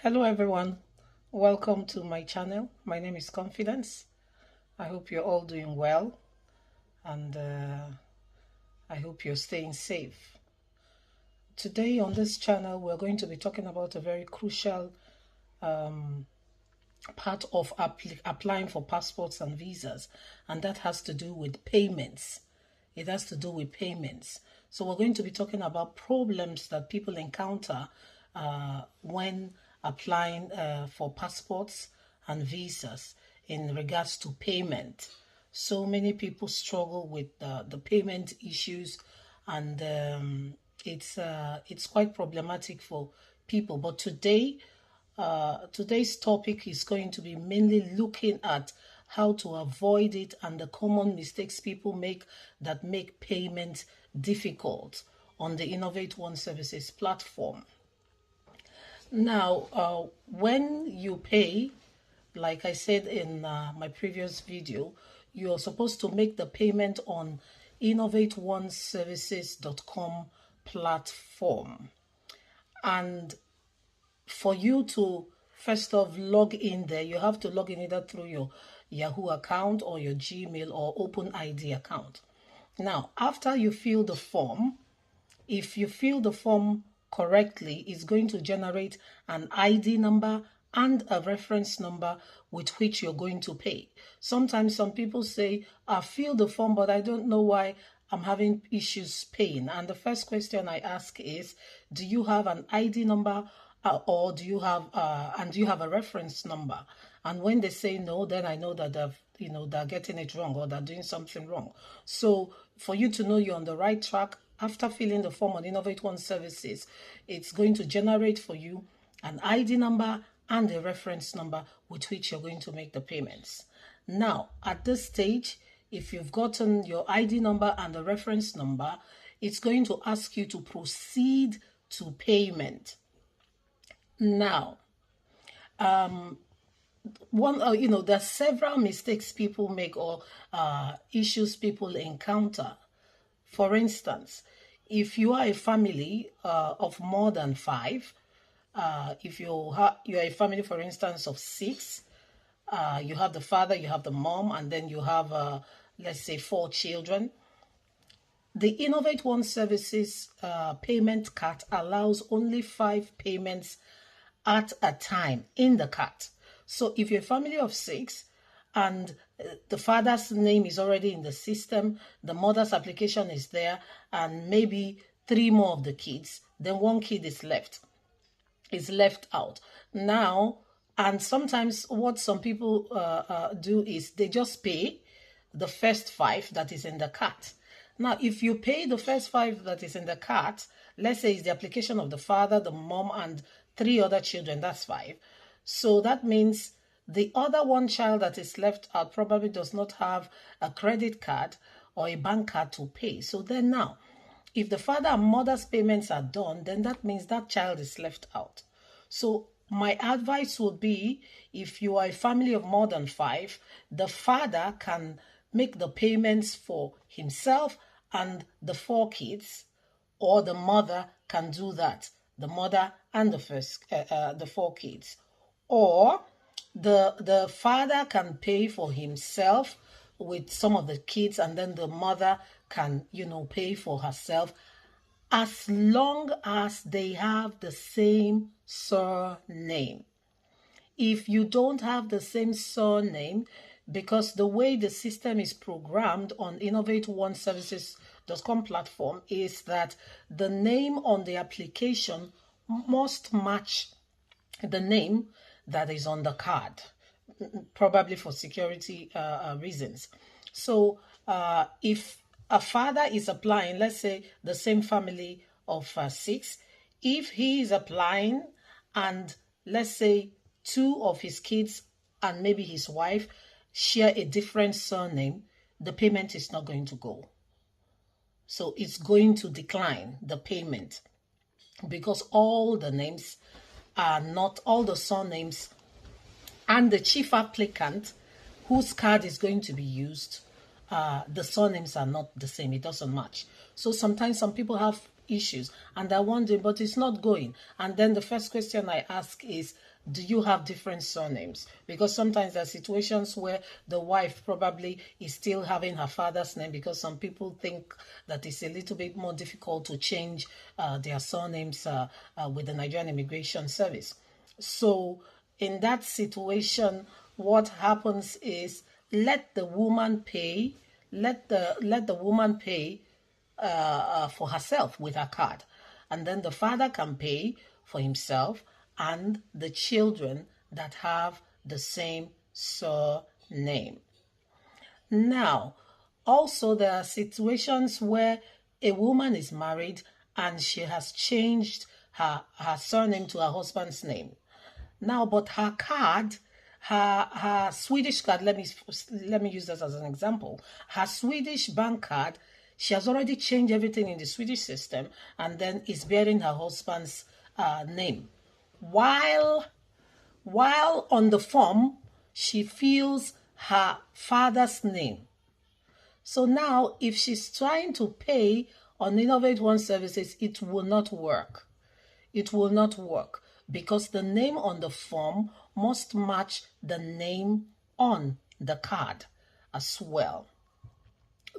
Hello everyone, welcome to my channel. My name is Confidence. I hope you're all doing well and I hope you're staying safe. Today on this channel we're going to be talking about a very crucial part of applying for passports and visas, and that has to do with payments. It has to do with payments. So we're going to be talking about problems that people encounter when applying for passports and visas in regards to payment. So many people struggle with the payment issues, and it's quite problematic for people. But today's topic is going to be mainly looking at how to avoid it and the common mistakes people make that make payment difficult on the Innovate One Services platform. Now, when you pay, like I said in my previous video, you're supposed to make the payment on innovateoneservices.com platform. And for you to first off log in there, you have to log in either through your Yahoo account or your Gmail or OpenID account. Now, after you fill the form, if you fill the form correctly, it's going to generate an ID number and a reference number with which you're going to pay. Sometimes some people say, I fill the form, but I don't know why I'm having issues paying. And the first question I ask is, do you have an ID number or do you have a reference number? And when they say no, then I know that they're getting it wrong or they're doing something wrong. So for you to know you're on the right track, after filling the form on Innovate One Services, it's going to generate for you an ID number and a reference number with which you're going to make the payments. Now, at this stage, if you've gotten your ID number and the reference number, it's going to ask you to proceed to payment. Now, there's several mistakes people make or issues people encounter. For instance, if you are a family of more than 5, if you're a family, for instance, of 6, you have the father, you have the mom, and then you have, let's say, 4 children. The Innovate One Services payment card allows only 5 payments at a time in the card. So if you're a family of 6, and the father's name is already in the system, the mother's application is there, and maybe 3 more of the kids, then 1 kid is left out. Now, and sometimes what some people do is they just pay the first 5 that is in the cart. Now, if you pay the first 5 that is in the cart, let's say it's the application of the father, the mom, and 3 other children, that's 5. So that means the other 1 child that is left out probably does not have a credit card or a bank card to pay. So then now, if the father and mother's payments are done, then that means that child is left out. So my advice would be, if you are a family of more than 5, the father can make the payments for himself and the 4 kids, or the mother can do that, the mother and the 4 kids. Or the father can pay for himself with some of the kids, and then the mother can, pay for herself, as long as they have the same surname. If you don't have the same surname, because the way the system is programmed on innovateoneservices.com platform is that the name on the application must match the name that is on the card, probably for security reasons. So if a father is applying, let's say the same family of 6, if he is applying and let's say 2 of his kids and maybe his wife share a different surname, the payment is not going to go. So it's going to decline the payment, because all the names are not, all the surnames and the chief applicant whose card is going to be used, the surnames are not the same. It doesn't match. So sometimes some people have issues and they're wondering, but it's not going. And then the first question I ask is, do you have different surnames? Because sometimes there are situations where the wife probably is still having her father's name, because some people think that it's a little bit more difficult to change their surnames with the Nigerian Immigration Service. So in that situation, what happens is let the woman pay, let the woman pay for herself with her card, and then the father can pay for himself and the children that have the same surname. Now, also there are situations where a woman is married and she has changed her surname to her husband's name. Now, but her card, her Swedish card, let me use this as an example. Her Swedish bank card, she has already changed everything in the Swedish system, and then is bearing her husband's name. While on the form, she fills her father's name. So now, if she's trying to pay on Innovate One services, it will not work. It will not work, because the name on the form must match the name on the card as well.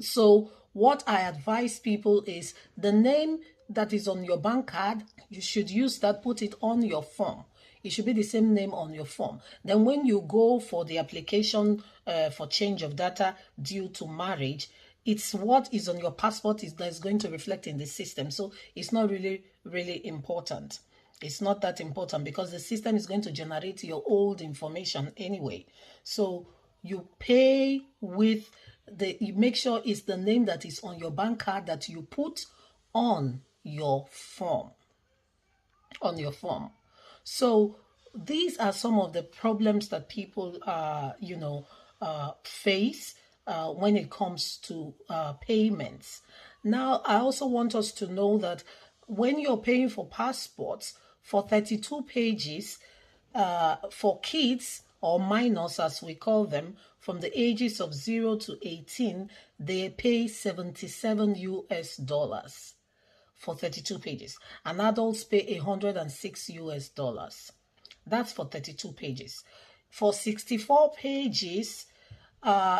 So what I advise people is the name that is on your bank card, you should use that, put it on your form. It should be the same name on your form. Then when you go for the application for change of data due to marriage, it's what is on your passport that's going to reflect in the system. So it's not really important. It's not that important, because the system is going to generate your old information anyway. So you pay with you make sure it's the name that is on your bank card that you put on your form. So these are some of the problems that people face when it comes to payments. Now, I also want us to know that when you're paying for passports for 32 pages, for kids or minors, as we call them, from the ages of 0 to 18, they pay $77 for 32 pages. And adults pay $106. That's for 32 pages. For 64 pages,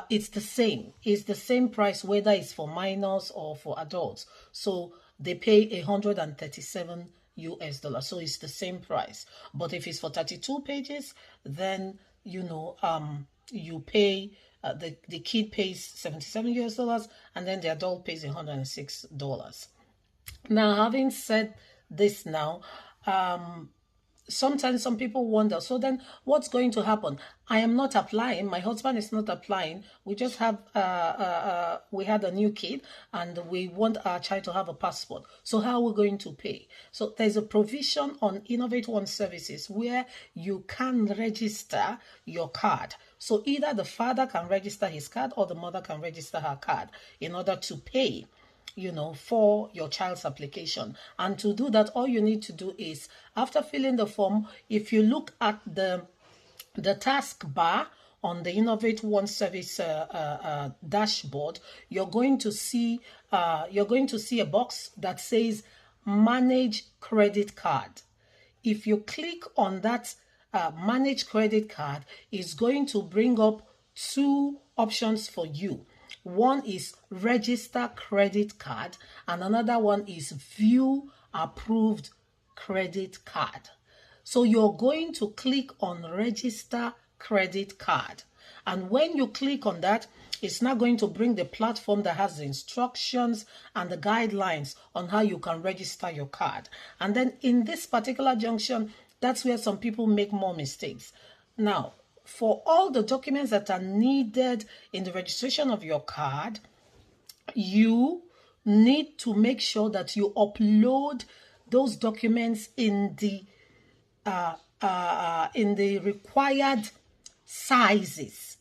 it's the same. It's the same price, whether it's for minors or for adults. So they pay $137. So it's the same price. But if it's for 32 pages, then you pay the kid pays $77, and then the adult pays $106. Now, having said this, sometimes some people wonder, so then what's going to happen? I am not applying. My husband is not applying. We just have, we had a new kid, and we want our child to have a passport. So how are we going to pay? So there's a provision on Innovate One services where you can register your card. So either the father can register his card or the mother can register her card in order to pay for your child's application. And to do that, all you need to do is, after filling the form, if you look at the task bar on the Innovate One service dashboard, you're going to see a box that says Manage Credit Card. If you click on that Manage Credit Card, it's going to bring up two options for you. One is Register Credit Card, and another one is View Approved Credit Card. So you're going to click on Register Credit Card. And when you click on that, it's now going to bring the platform that has the instructions and the guidelines on how you can register your card. And then in this particular junction, that's where some people make more mistakes. Now, for all the documents that are needed in the registration of your card, you need to make sure that you upload those documents in the required sizes.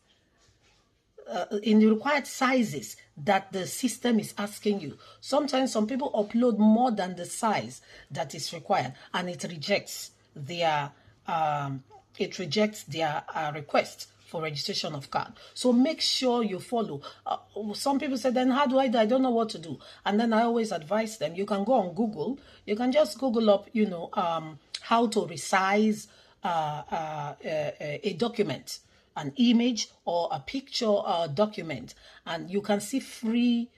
That the system is asking you. Sometimes some people upload more than the size that is required, and it rejects their request for registration of card. So make sure you follow. Some people say, then how do I do? I don't know what to do. And then I always advise them, you can go on Google. You can just Google up, how to resize a document, an image or a picture document, and you can see free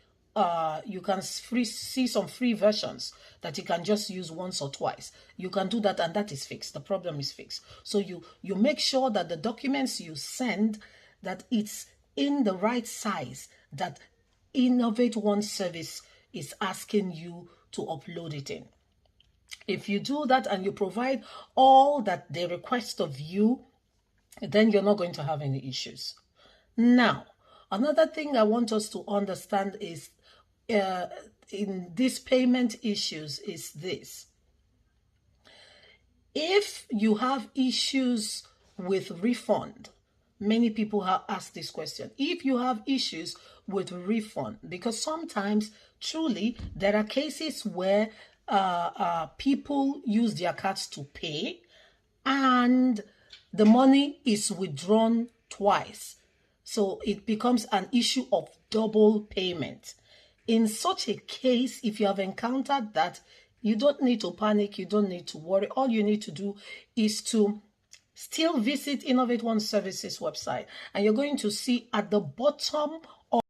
see some free versions that you can just use once or twice. You can do that, and that is fixed. The problem is fixed. So you make sure that the documents you send, that it's in the right size that Innovate One service is asking you to upload it in. If you do that and you provide all that they request of you, then you're not going to have any issues. Now, another thing I want us to understand is in these payment issues is this. If you have issues with refund, many people have asked this question. If you have issues with refund, because sometimes truly there are cases where people use their cards to pay and the money is withdrawn twice. So it becomes an issue of double payment. In such a case, if you have encountered that, you don't need to panic, you don't need to worry. All you need to do is to still visit Innovate One Services website, and you're going to see at the bottom